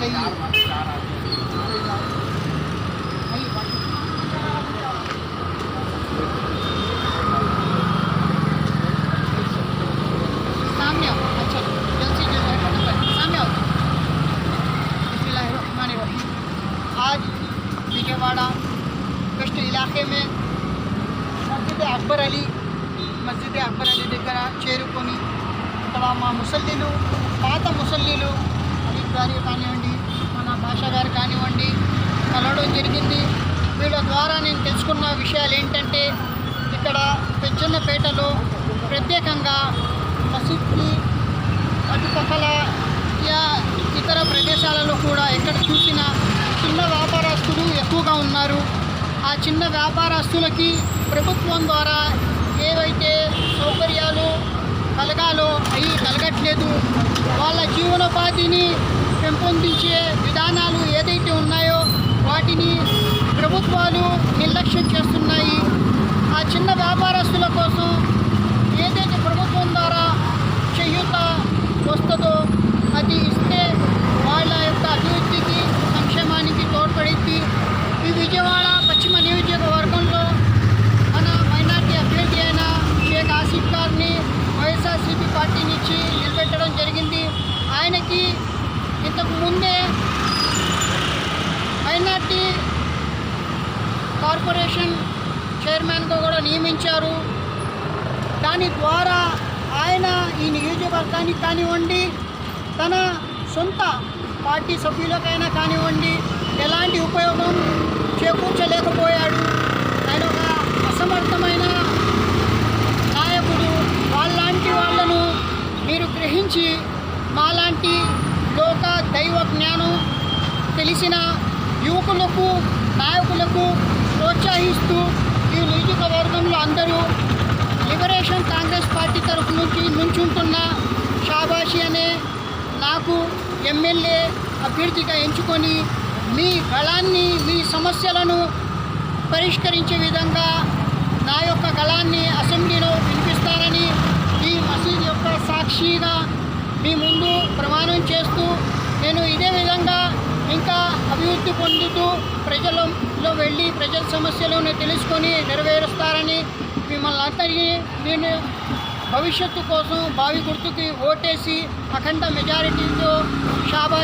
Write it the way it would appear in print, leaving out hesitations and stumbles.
चाहिए। सामने आओ, अच्छा जल्दी से जल्दी सामने आओ। बिस्मिल्लाहिर्रहमानिर्रहीम। आज विजयवाड़ा कष्ट इलाके में मस्जिद अकबर अली దగ్గర చేరుకొని ఇక్కడ మా ముసల్లీలు పాత ముసల్లీలు అలీఫ్ గారు కానివ్వండి, మన భాషా గారు కానివ్వండి కలవడం జరిగింది. వీళ్ళ ద్వారా నేను తెలుసుకున్న విషయాలు ఏంటంటే, ఇక్కడ పెంచన్నపేటలో ప్రత్యేకంగా మసీద్కి అటుపక్కల ఇతర ప్రదేశాలలో కూడా ఎక్కడ చూసినా చిన్న వ్యాపారస్తులు ఎక్కువగా ఉన్నారు. ఆ చిన్న వ్యాపారస్తులకి ప్రభుత్వం ద్వారా ఏవైతే సౌకర్యాలు కలగాలో అవి కలగట్లేదు. వాళ్ళ జీవనోపాధిని పెంపొందించే విధానాలు ఏదైతే ఉన్నాయో వాటిని ప్రభుత్వాలు నిర్లక్ష్యం చేస్తున్నాయి. ఆ చిన్న వ్యాపారస్తుల కోసం ఏదైతే ప్రభుత్వం ద్వారా చేయూత వస్తుందో అది ఇస్తే వాళ్ళ యొక్క అభివృద్ధికి సంక్షేమానికి తోడ్పడింది. ఈ విజయవాడ పశ్చిమ నియోజకవర్గంలో మన మైనార్టీ అభ్యర్థి అయిన షేక్ ఆసిఫ్ గారిని వైఎస్ఆర్సీపీ పార్టీ నుంచి నిలబెట్టడం జరిగింది. ఆయనకి ఇంతకు ముందే మైనార్టీ కార్పొరేషన్ చైర్మన్గా కూడా నియమించారు. దాని ద్వారా ఆయన ఈ నియోజకవర్గానికి కానివ్వండి, తన సొంత పార్టీ సభ్యులకైనా కానివ్వండి ఎలాంటి ఉపయోగం చేకూర్చలేకపోయాడు. ఆయన ఒక అసమర్థమైన నాయకుడు. వాళ్ళలాంటి వాళ్ళను మీరు గ్రహించి మాలాంటి లోక దైవ జ్ఞానం తెలిసిన యువకులకు నాయకులకు ప్రోత్సహిస్తూ ఈ నియోజకవర్గంలో అందరూ లిబరేషన్ కాంగ్రెస్ పార్టీ తరఫు నుంచి నుంచుంటున్న షాబాషి అనే నాకు ఎమ్మెల్యే అభ్యర్థిగా ఎంచుకొని మీ గళాన్ని, మీ సమస్యలను పరిష్కరించే విధంగా నా యొక్క గళాన్ని అసెంబ్లీలో వినిపిస్తానని ఈ మసీద్ యొక్క సాక్షిగా మీ ముందు ప్రమాణం చేస్తూ నేను ఇదే విధంగా ఇంకా అభివృద్ధి పొందుతూ ప్రజలలో వెళ్ళి ప్రజల సమస్యలను తెలుసుకొని నెరవేరుస్తారని మిమ్మల్ని అందరికీ నేను భవిష్యత్తు కోసం భావి గుర్తుకి ఓటేసి అఖండ మెజారిటీతో షాబాష్